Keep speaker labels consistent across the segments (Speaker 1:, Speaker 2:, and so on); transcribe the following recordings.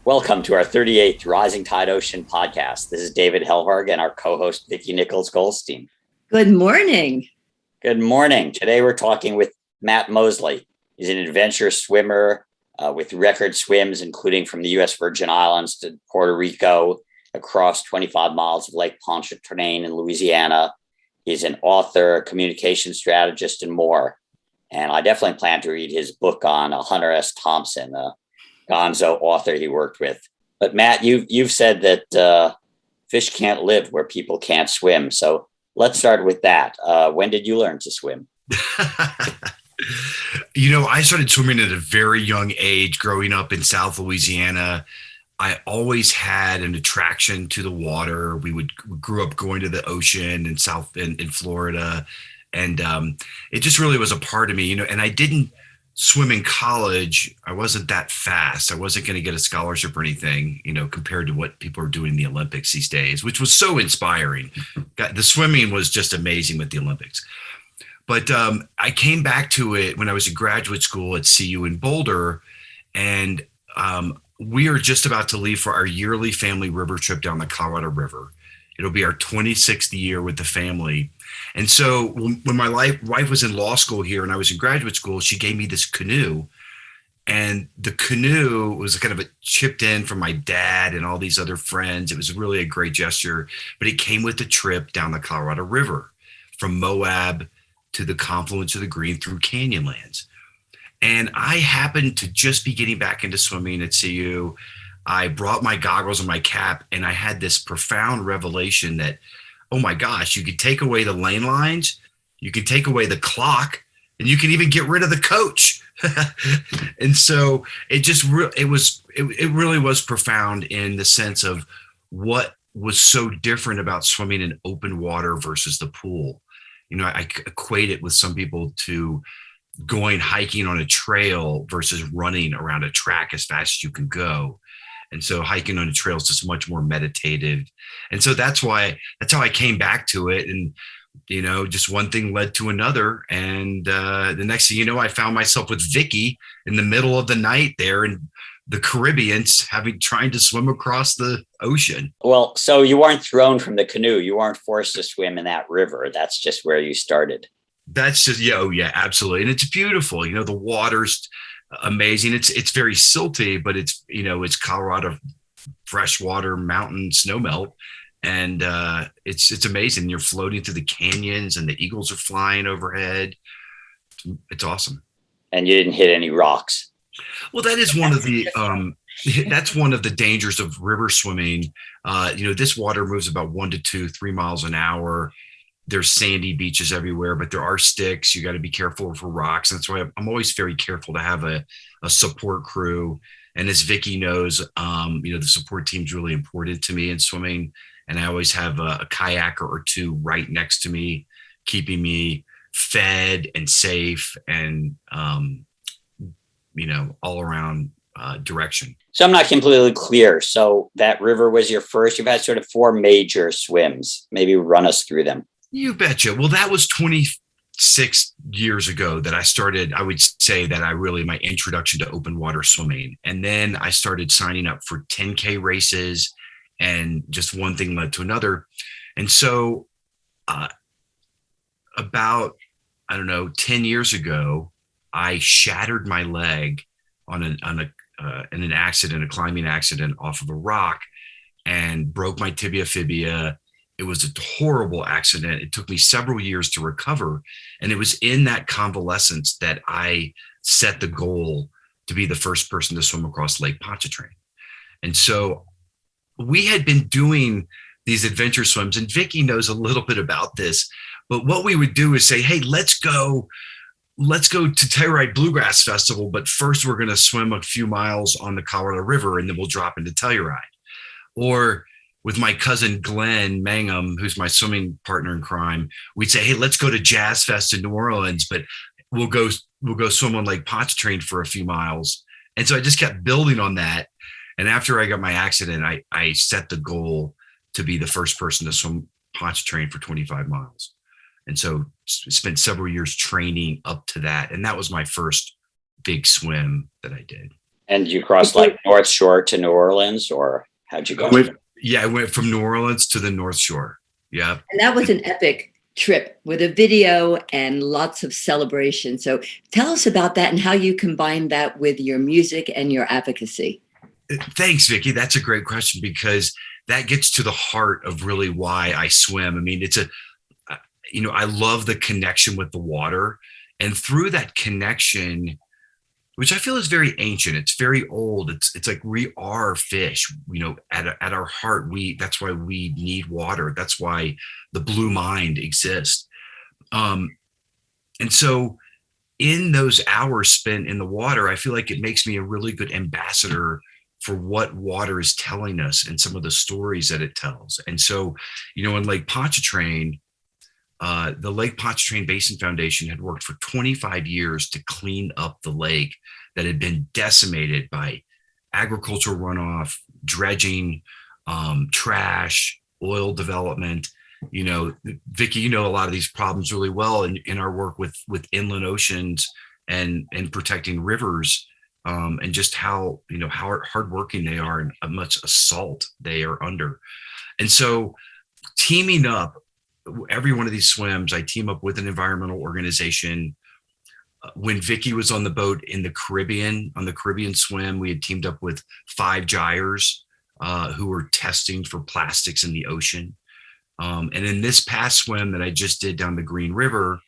Speaker 1: Welcome to our 38th Rising Tide Ocean podcast. This is David Helvarg and our co-host, Vicki Nichols-Goldstein.
Speaker 2: Good morning.
Speaker 1: Good morning. Today we're talking with Matt Moseley. He's an adventure swimmer with record swims, including from the U.S. Virgin Islands to Puerto Rico, across 25 miles of Lake Pontchartrain in Louisiana. He's an author, communication strategist, and more. And I definitely plan to read his book on Hunter S. Thompson, Gonzo author he worked with. But Matt, you've said that fish can't live where people can't swim. So let's start with that. When did you learn to swim?
Speaker 3: I started swimming at a very young age growing up in South Louisiana. I always had an attraction to the water. We grew up going to the ocean in Florida. And it just really was a part of me, and I didn't swim in college. I wasn't that fast. I wasn't going to get a scholarship or anything, compared to what people are doing in the Olympics these days, which was so inspiring. The swimming was just amazing with the Olympics. But I came back to it when I was in graduate school at CU in Boulder, and we are just about to leave for our yearly family river trip down the Colorado River. It'll be our 26th year with the family. And so when my wife was in law school here and I was in graduate school, she gave me this canoe. And the canoe was kind of chipped in from my dad and all these other friends. It was really a great gesture, but it came with the trip down the Colorado River from Moab to the confluence of the Green through Canyonlands. And I happened to just be getting back into swimming at CU. I brought my goggles and my cap, and I had this profound revelation that, oh my gosh, you could take away the lane lines, you could take away the clock, and you can even get rid of the coach. And so it really was profound in the sense of what was so different about swimming in open water versus the pool. I equate it with some people to going hiking on a trail versus running around a track as fast as you can go. And so hiking on a trail is just much more meditative. And so that's how I came back to it. And, just one thing led to another. And the next thing you know, I found myself with Vicki in the middle of the night there in the Caribbean, trying to swim across the ocean.
Speaker 1: Well, so you weren't thrown from the canoe. You weren't forced to swim in that river. That's just where you started.
Speaker 3: That's just, yeah, absolutely. And it's beautiful. The water's amazing. It's very silty, but it's Colorado freshwater mountain snowmelt. And it's amazing. You're floating through the canyons and the eagles are flying overhead. It's awesome. And
Speaker 1: you didn't hit any rocks.
Speaker 3: Well, that is one of the that's one of the dangers of river swimming. This water moves about 1 to 2, 3 miles an hour. There's sandy beaches everywhere, but there are sticks. You got to be careful for rocks. That's why I'm always very careful to have a support crew. And as Vicki knows, the support team's really important to me in swimming. And I always have a kayaker or two right next to me, keeping me fed and safe and, all around direction.
Speaker 1: So I'm not completely clear. So that river was your first. You've had sort of 4 major swims. Maybe run us through them.
Speaker 3: You betcha. Well, that was 26 years ago that I started. I would say that my introduction to open water swimming. And then I started signing up for 10K races, and just one thing led to another. And so about, 10 years ago, I shattered my leg in an accident, a climbing accident off of a rock, and broke my tibia fibia. It was a horrible accident. It took me several years to recover. And it was in that convalescence that I set the goal to be the first person to swim across Lake Pontchartrain. And so we had been doing these adventure swims, and Vicki knows a little bit about this, but what we would do is say, hey, let's go to Telluride Bluegrass Festival, but first we're going to swim a few miles on the Colorado River, and then we'll drop into Telluride. Or with my cousin Glenn Mangum, who's my swimming partner in crime, we'd say, hey, let's go to Jazz Fest in New Orleans, but we'll go swim on Lake Pontchartrain for a few miles. And so I just kept building on that. And after I got my accident, I set the goal to be the first person to swim Pontchartrain for 25 miles. And so spent several years training up to that. And that was my first big swim that I did.
Speaker 1: And you crossed like North Shore to New Orleans, or how'd you go?
Speaker 3: I went from New Orleans to the North Shore. Yeah.
Speaker 2: And that was an epic trip with a video and lots of celebration. So tell us about that and how you combine that with your music and your advocacy.
Speaker 3: Thanks, Vicki. That's a great question, because that gets to the heart of really why I swim. I mean, I love the connection with the water, and through that connection, which I feel is very ancient, it's very old. It's like we are fish, at our heart, that's why we need water. That's why the blue mind exists. And so in those hours spent in the water, I feel like it makes me a really good ambassador for what water is telling us and some of the stories that it tells. And so, in Lake Pontchartrain, the Lake Pontchartrain Basin Foundation had worked for 25 years to clean up the lake that had been decimated by agricultural runoff, dredging, trash, oil development. Vicki, a lot of these problems really well in our work with inland oceans and protecting rivers, and just how hardworking they are and how much assault they are under. And so teaming up, every one of these swims, I team up with an environmental organization. When Vicki was on the boat in the Caribbean, on the Caribbean swim, we had teamed up with 5 gyres who were testing for plastics in the ocean. And in this past swim that I just did down the Green River,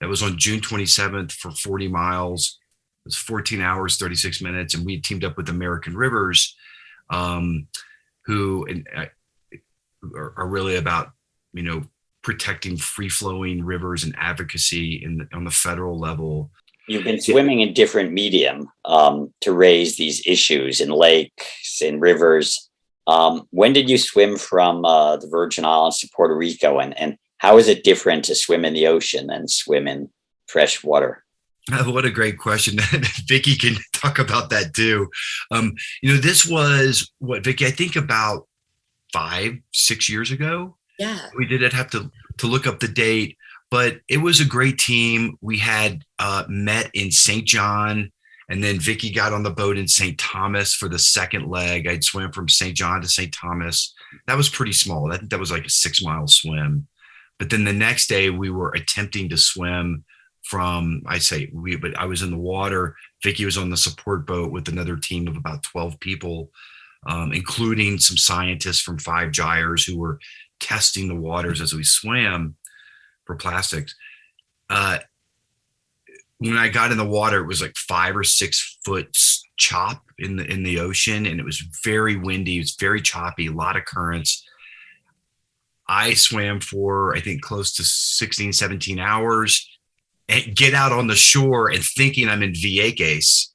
Speaker 3: that was on June 27th for 40 miles. It was 14 hours, 36 minutes. And we had teamed up with American Rivers, who are really about, protecting free-flowing rivers and advocacy on the federal level.
Speaker 1: You've been swimming in different medium to raise these issues in lakes, in rivers. When did you swim from the Virgin Islands to Puerto Rico, and how is it different to swim in the ocean than swim in fresh water?
Speaker 3: What a great question. Vicki can talk about that too. This was what, Vicki, I think about 5-6 years ago.
Speaker 2: Yeah.
Speaker 3: We did have to look up the date, but it was a great team. We had met in St. John, and then Vicki got on the boat in St. Thomas for the second leg. I'd swam from St. John to St. Thomas. That was pretty small. I think that was like a 6-mile swim. But then the next day we were attempting to swim from, but I was in the water. Vicki was on the support boat with another team of about 12 people, including some scientists from 5 gyres who were testing the waters as we swam for plastics. When I got in the water, it was like 5 or 6 foot chop in the ocean, and it was very windy. It was very choppy, a lot of currents. I swam for, I think, close to 16, 17 hours and get out on the shore and thinking I'm in Vieques,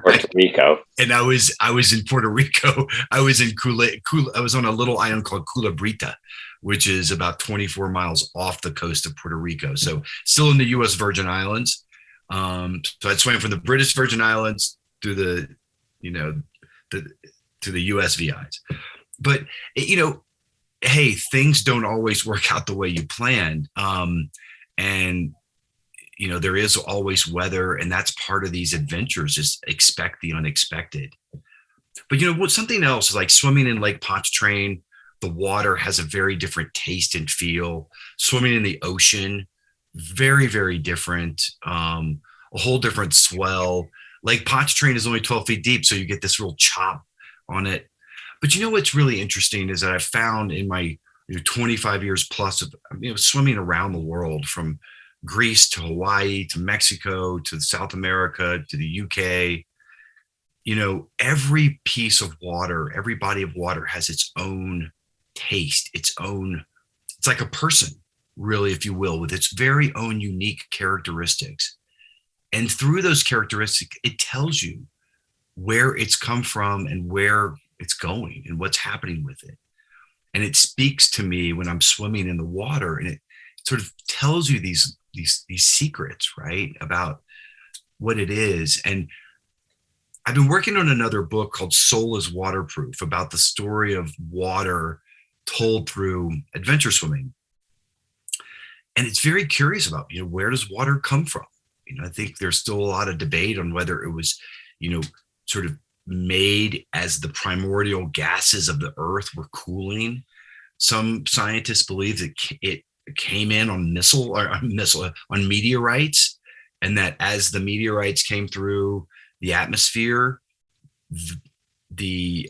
Speaker 1: Puerto Rico.
Speaker 3: And I was in Puerto Rico. I was in I was on a little island called Culebrita, which is about 24 miles off the coast of Puerto Rico. So still in the U.S. Virgin Islands. So I swam from the British Virgin Islands to the U.S. VIs. But hey, things don't always work out the way you planned. And there is always weather, and that's part of these adventures, is expect the unexpected. But what's something else is like swimming in Lake Pontchartrain. The water has a very different taste and feel. Swimming in the ocean, very, very different. A whole different swell. Lake Pontchartrain is only 12 feet deep, so you get this real chop on it. But what's really interesting is that I found in my 25 years plus of swimming around the world, from Greece to Hawaii to Mexico to South America to the UK, every piece of water, every body of water has its own taste, it's like a person, really, if you will, with its very own unique characteristics. And through those characteristics, it tells you where it's come from and where it's going and what's happening with it. And it speaks to me when I'm swimming in the water, and it sort of tells you these secrets, right, about what it is. And I've been working on another book called Soul is Waterproof, about the story of water told through adventure swimming. And it's very curious about, where does water come from? I think there's still a lot of debate on whether it was, sort of made as the primordial gases of the earth were cooling. Some scientists believe that it came in on on meteorites, and that as the meteorites came through the atmosphere, the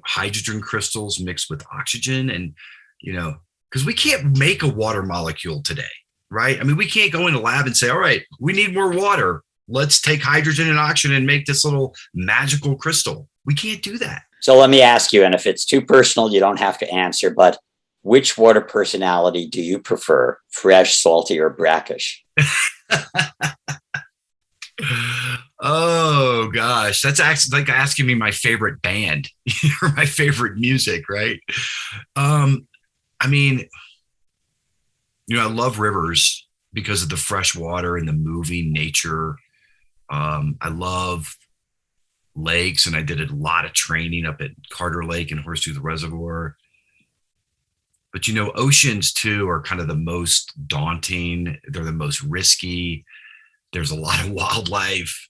Speaker 3: hydrogen crystals mixed with oxygen, and because we can't make a water molecule today, right? I mean, we can't go in a lab and say, all right, we need more water, let's take hydrogen and oxygen and make this little magical crystal. We can't do that.
Speaker 1: So let me ask you, and if it's too personal, you don't have to answer, but which water personality do you prefer? Fresh, salty, or brackish?
Speaker 3: Oh gosh, that's actually like asking me my favorite band or my favorite music, right? I mean, I love rivers because of the fresh water and the moving nature. I love lakes, and I did a lot of training up at Carter Lake and Horsetooth Reservoir. But oceans too are kind of the most daunting. They're the most risky. There's a lot of wildlife.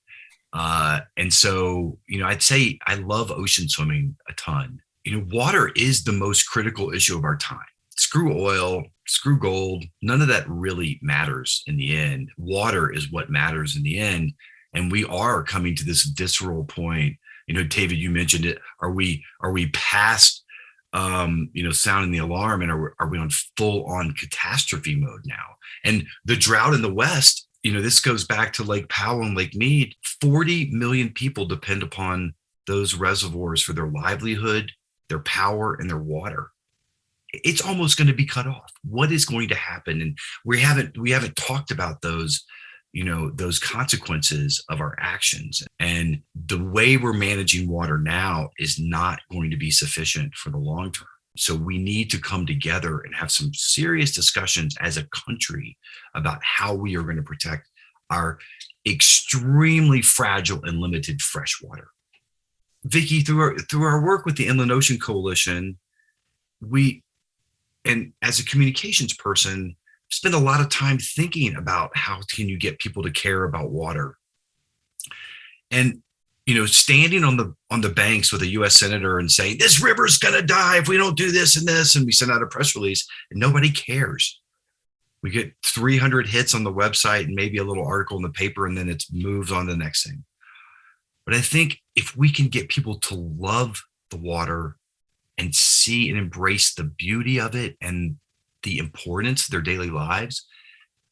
Speaker 3: And so, I'd say I love ocean swimming a ton. Water is the most critical issue of our time. Screw oil, screw gold. None of that really matters in the end. Water is what matters in the end. And we are coming to this visceral point. David, you mentioned it. Are we past, sounding the alarm, and are we on full on catastrophe mode now? And the drought in the West, this goes back to Lake Powell and Lake Mead. 40 million people depend upon those reservoirs for their livelihood, their power, and their water. It's almost going to be cut off. What is going to happen? And we haven't talked about those, those consequences of our actions. And the way we're managing water now is not going to be sufficient for the long term. So we need to come together and have some serious discussions as a country about how we are going to protect our extremely fragile and limited fresh water. Vicki, through our work with the Inland Ocean Coalition, and as a communications person, spend a lot of time thinking about how can you get people to care about water. And standing on the banks with a U.S. senator and saying, this river's going to die if we don't do this and this, and we send out a press release, and nobody cares. We get 300 hits on the website and maybe a little article in the paper, and then it moves on to the next thing. But I think if we can get people to love the water and see and embrace the beauty of it and the importance of their daily lives,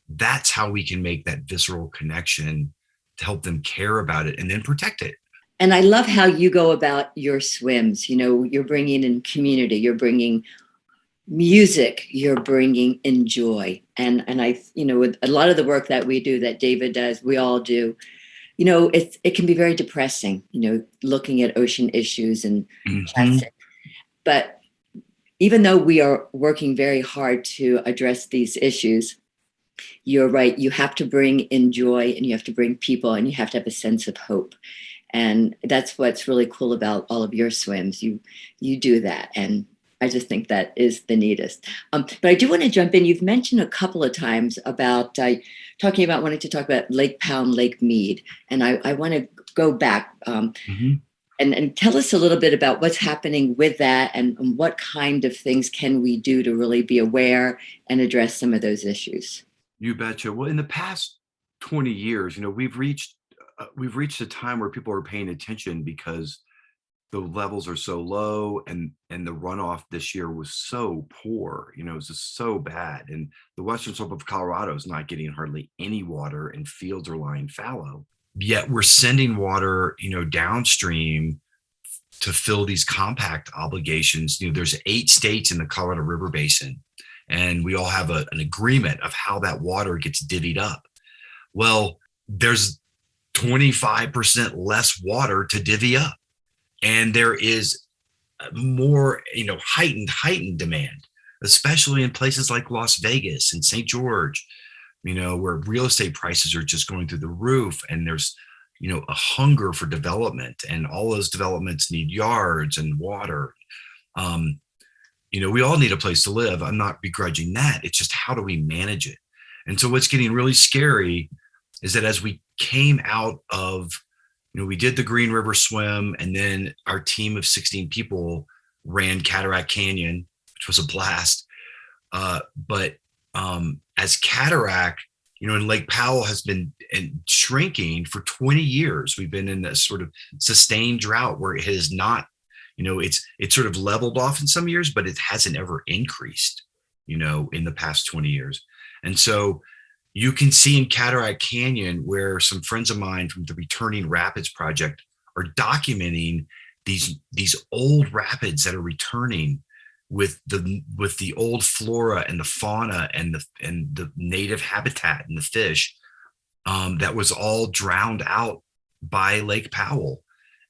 Speaker 3: that's how we can make that visceral connection to help them care about it and then protect it.
Speaker 2: And I love how you go about your swims. You're bringing in community, you're bringing music, you're bringing in joy. And I, with a lot of the work that we do, that David does, we all do, it can be very depressing, looking at ocean issues and plastic. But even though we are working very hard to address these issues, you're right. You have to bring in joy, and you have to bring people, and you have to have a sense of hope. And that's what's really cool about all of your swims. You do that. And I just think that is the neatest. But I do want to jump in. You've mentioned a couple of times about wanting to talk about Lake Powell and Lake Mead. And I want to go back and tell us a little bit about what's happening with that, and what kind of things can we do to really be aware and address some of those issues.
Speaker 3: You betcha. Well, in the past 20 years, we've reached a time where people are paying attention because the levels are so low, and the runoff this year was so poor. It was just so bad. And the western slope of Colorado is not getting hardly any water, and fields are lying fallow. Yet we're sending water, downstream to fill these compact obligations. There's 8 states in the Colorado River Basin, and we all have an agreement of how that water gets divvied up. Well, there's 25% less water to divvy up, and there is more, heightened demand, especially in places like Las Vegas and St. George, where real estate prices are just going through the roof, and there's, a hunger for development, and all those developments need yards and water. We all need a place to live. I'm not begrudging that. It's just, how do we manage it? And so what's getting really scary is that as we came out of We did the Green River swim, and then our team of 16 people ran Cataract Canyon, which was a blast. But as Cataract, and Lake Powell has been shrinking for 20 years. We've been in this sort of sustained drought where it has not, it's sort of leveled off in some years, but it hasn't ever increased, in the past 20 years. And so you can see in Cataract Canyon where some friends of mine from the Returning Rapids Project are documenting these old rapids that are returning with the old flora and the fauna and the native habitat and the fish that was all drowned out by Lake Powell.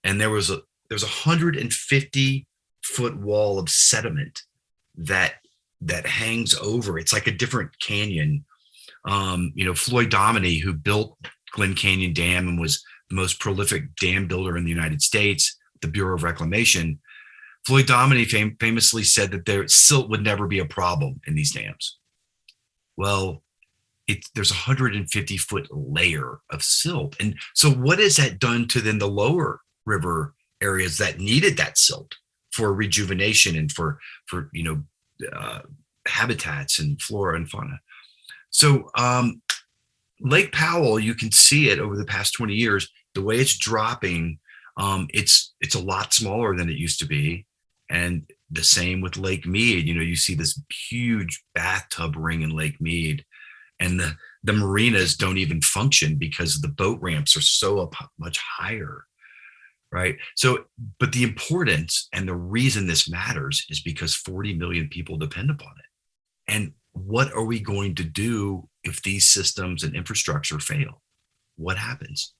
Speaker 3: And there's a 150-foot wall of sediment that hangs over. It's like a different canyon. Floyd Dominy, who built Glen Canyon Dam and was the most prolific dam builder in the United States, the Bureau of Reclamation, Floyd Dominy famously said that silt would never be a problem in these dams. Well, there's a 150-foot layer of silt. And so what has that done to then the lower river areas that needed that silt for rejuvenation and for habitats and flora and fauna? So Lake Powell, you can see it over the past 20 years, the way it's dropping, it's a lot smaller than it used to be. And the same with Lake Mead. You see this huge bathtub ring in Lake Mead, and the marinas don't even function because the boat ramps are so much higher, right? So, but the importance and the reason this matters is because 40 million people depend upon it. And what are we going to do if these systems and infrastructure fail? What happens?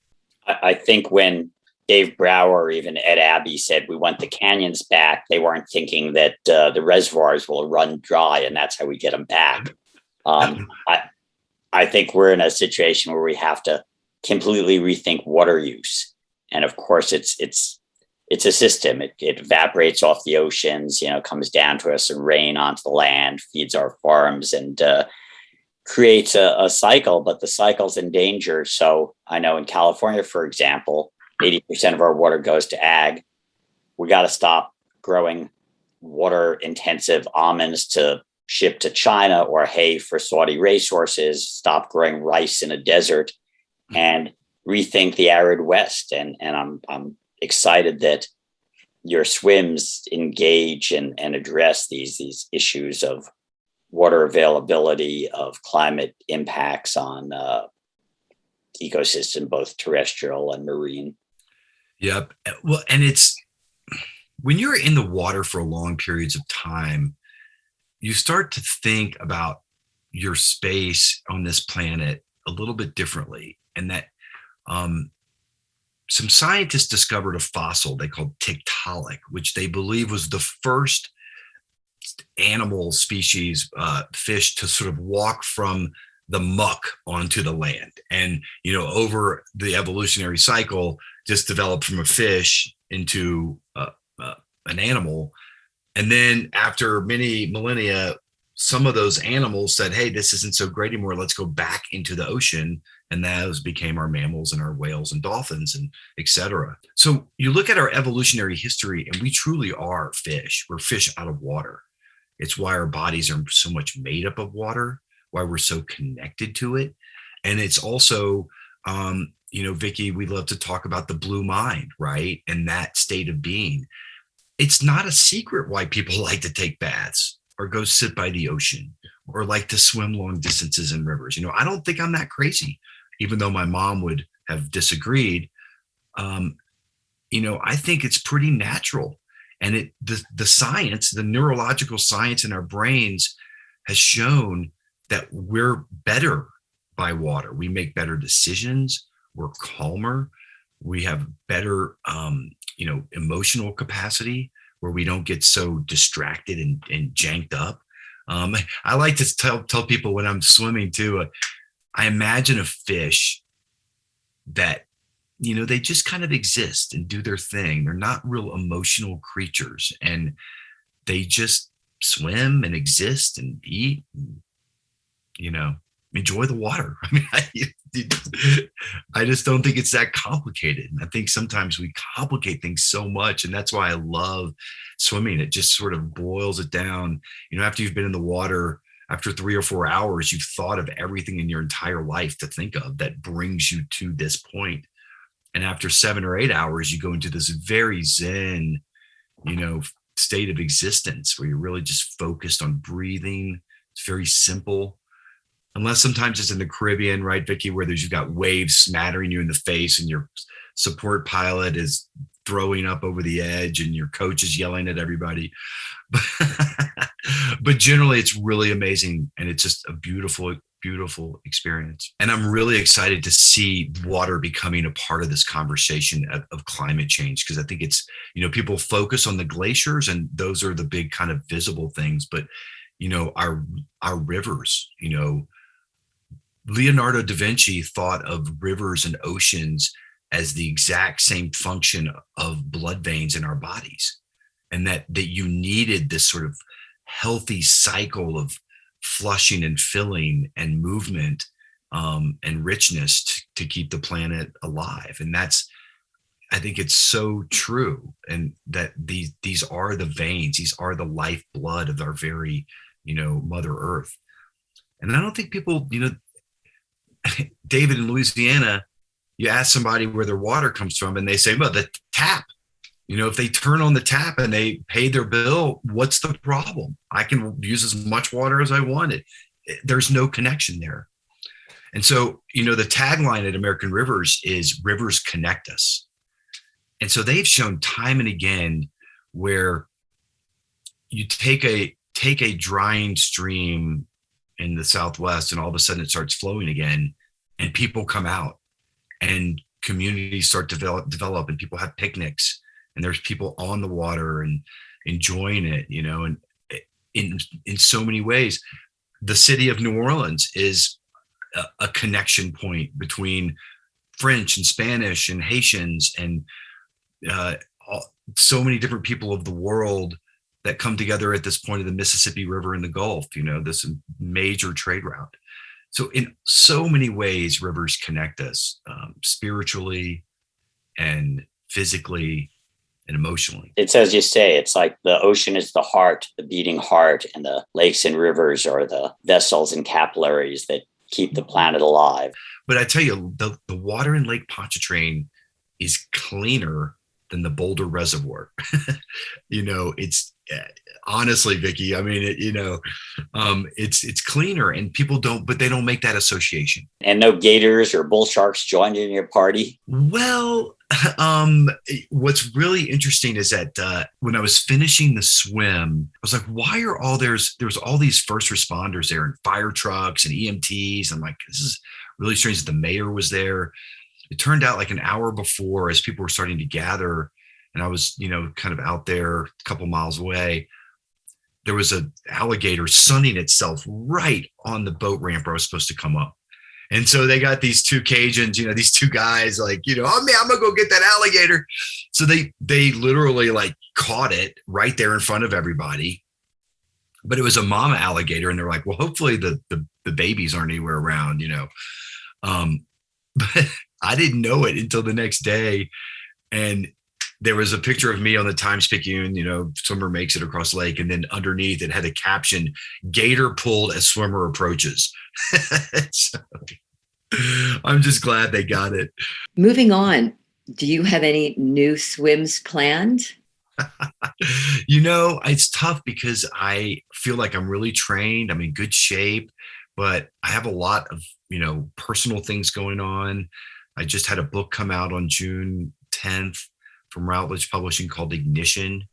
Speaker 1: I think when Dave Brower or even Ed Abbey said we want the canyons back, they weren't thinking that the reservoirs will run dry and that's how we get them back. I think we're in a situation where we have to completely rethink water use. And of course, it's a system. It evaporates off the oceans, comes down to us and rain onto the land, feeds our farms, and creates a cycle. But the cycle's in danger. So I know in California, for example, 80% of our water goes to ag. We got to stop growing water intensive almonds to ship to China or hay for Saudi racehorses, stop growing rice in a desert, and rethink the arid West. And I'm excited that your swims engage and address these issues of water availability, of climate impacts on ecosystem, both terrestrial and marine.
Speaker 3: Yep. Well, and it's when you're in the water for long periods of time, you start to think about your space on this planet a little bit differently. And that some scientists discovered a fossil they called Tiktaalik, which they believe was the first animal species, fish, to sort of walk from the muck onto the land. And, over the evolutionary cycle, just developed from a fish into an animal. And then after many millennia, some of those animals said, hey, this isn't so great anymore. Let's go back into the ocean. And those became our mammals and our whales and dolphins and et cetera. So you look at our evolutionary history and we truly are fish. We're fish out of water. It's why our bodies are so much made up of water, why we're so connected to it. And it's also, Vicki, we love to talk about the blue mind, right? And that state of being. It's not a secret why people like to take baths or go sit by the ocean or like to swim long distances in rivers. I don't think I'm that crazy, even though my mom would have disagreed. I think it's pretty natural. And the science, the neurological science in our brains has shown that we're better by water. We make better decisions. We're calmer. We have better, emotional capacity where we don't get so distracted and janked up. I like to tell people when I'm swimming too, I imagine a fish that, they just kind of exist and do their thing. They're not real emotional creatures and they just swim and exist and eat, enjoy the water. I mean, I just don't think it's that complicated. I think sometimes we complicate things so much, and that's why I love swimming. It just sort of boils it down. After you've been in the water, after 3 or 4 hours, you've thought of everything in your entire life to think of that brings you to this point. And after 7 or 8 hours, you go into this very zen, state of existence where you're really just focused on breathing. It's very simple. Unless sometimes it's in the Caribbean, right, Vicki, where you've got waves smattering you in the face and your support pilot is throwing up over the edge and your coach is yelling at everybody. But generally, it's really amazing. And it's just a beautiful, beautiful experience. And I'm really excited to see water becoming a part of this conversation of climate change, because I think it's, people focus on the glaciers and those are the big kind of visible things. But, our rivers, Leonardo da Vinci thought of rivers and oceans as the exact same function of blood veins in our bodies, and that you needed this sort of healthy cycle of flushing and filling and movement and richness to keep the planet alive. And I think it's so true. And that these are the veins, these are the lifeblood of our very, Mother Earth. And I don't think people, David, in Louisiana, you ask somebody where their water comes from and they say, well, the tap. If they turn on the tap and they pay their bill, what's the problem? I can use as much water as I wanted. There's no connection there. And so, the tagline at American Rivers is rivers connect us. And so they've shown time and again where you take a drying stream in the Southwest and all of a sudden it starts flowing again and people come out and communities start to develop and people have picnics and there's people on the water and enjoying it, and in so many ways. The city of New Orleans is a connection point between French and Spanish and Haitians and so many different people of the world that come together at this point of the Mississippi River and the Gulf, this major trade route. So in so many ways, rivers connect us spiritually and physically and emotionally.
Speaker 1: It's as you say, it's like the ocean is the heart, the beating heart, and the lakes and rivers are the vessels and capillaries that keep the planet alive.
Speaker 3: But I tell you, the water in Lake Pontchartrain is cleaner than the Boulder Reservoir. It's honestly, Vicki, I mean, it's cleaner and people they don't make that association.
Speaker 1: And no gators or bull sharks joined in your party?
Speaker 3: Well, what's really interesting is that when I was finishing the swim, I was like, why are there's all these first responders there and fire trucks and EMTs? I'm like, this is really strange that the mayor was there. It turned out like an hour before, as people were starting to gather, and I was, kind of out there a couple miles away, there was an alligator sunning itself right on the boat ramp where I was supposed to come up. And so they got these two Cajuns, these two guys like, oh man, I'm gonna go get that alligator. So they literally like caught it right there in front of everybody. But it was a mama alligator. And they're like, well, hopefully the babies aren't anywhere around, But I didn't know it until the next day. And there was a picture of me on the Times-Picayune, swimmer makes it across the lake. And then underneath it had a caption, gator pulled as swimmer approaches. So, I'm just glad they got it.
Speaker 2: Moving on, do you have any new swims planned?
Speaker 3: It's tough because I feel like I'm really trained. I'm in good shape, but I have a lot of, personal things going on. I just had a book come out on June 10th from Routledge Publishing called Ignition.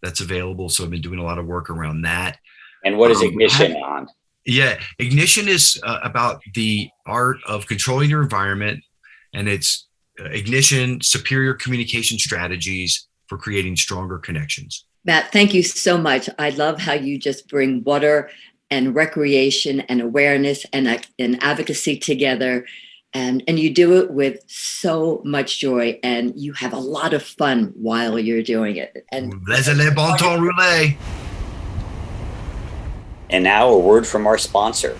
Speaker 3: That's available. So I've been doing a lot of work around that.
Speaker 1: And what is Ignition on?
Speaker 3: Yeah, Ignition is about the art of controlling your environment, and it's Ignition, superior communication strategies for creating stronger connections.
Speaker 2: Matt, thank you so much. I love how you just bring water and recreation and awareness and advocacy together. And you do it with so much joy, and you have a lot of fun while you're doing it. And
Speaker 3: laissez-les bon temps rouler.
Speaker 1: And now a word from our sponsor.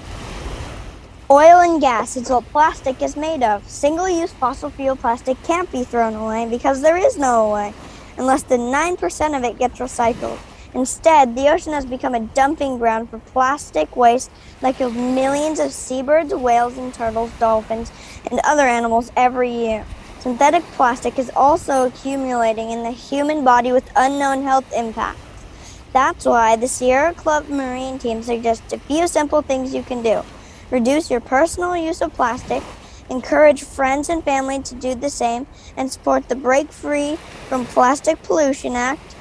Speaker 4: Oil and gas is what plastic is made of. Single-use fossil fuel plastic can't be thrown away because there is no way, and less than 9% of it gets recycled. Instead, the ocean has become a dumping ground for plastic waste that kills millions of seabirds, whales, and turtles, dolphins, and other animals every year. Synthetic plastic is also accumulating in the human body with unknown health impacts. That's why the Sierra Club Marine Team suggests a few simple things you can do. Reduce your personal use of plastic, encourage friends and family to do the same, and support the Break Free from Plastic Pollution Act,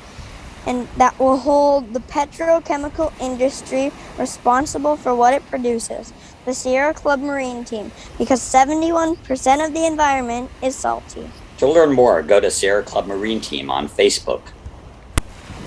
Speaker 4: and that will hold the petrochemical industry responsible for what it produces. The Sierra Club Marine Team, because 71% of the environment is salty.
Speaker 1: To learn more, go to Sierra Club Marine Team on Facebook.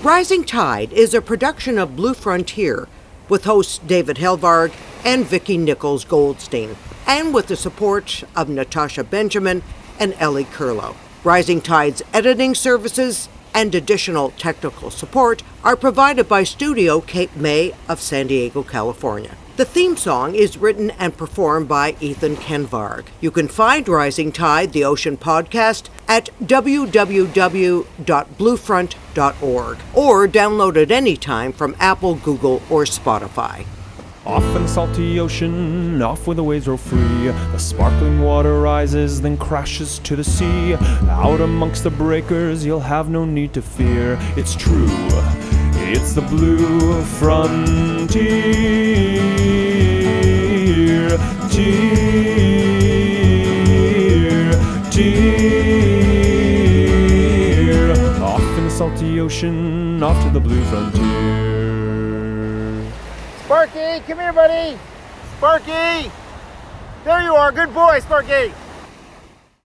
Speaker 5: Rising Tide is a production of Blue Frontier with hosts David Helvarg and Vicki Nichols-Goldstein, and with the support of Natasha Benjamin and Ellie Curlow. Rising Tide's editing services and additional technical support are provided by Studio Cape May of San Diego, California. The theme song is written and performed by Ethan Kenvarg. You can find Rising Tide, the Ocean Podcast, at www.bluefront.org or download it anytime from Apple, Google, or Spotify.
Speaker 6: Off in the salty ocean, off where the waves roll free. The sparkling water rises, then crashes to the sea. Out amongst the breakers, you'll have no need to fear. It's true, it's the blue frontier. Off in the salty ocean, off to the blue frontier.
Speaker 7: Sparky, come here, buddy. Sparky! There you are, good boy, Sparky.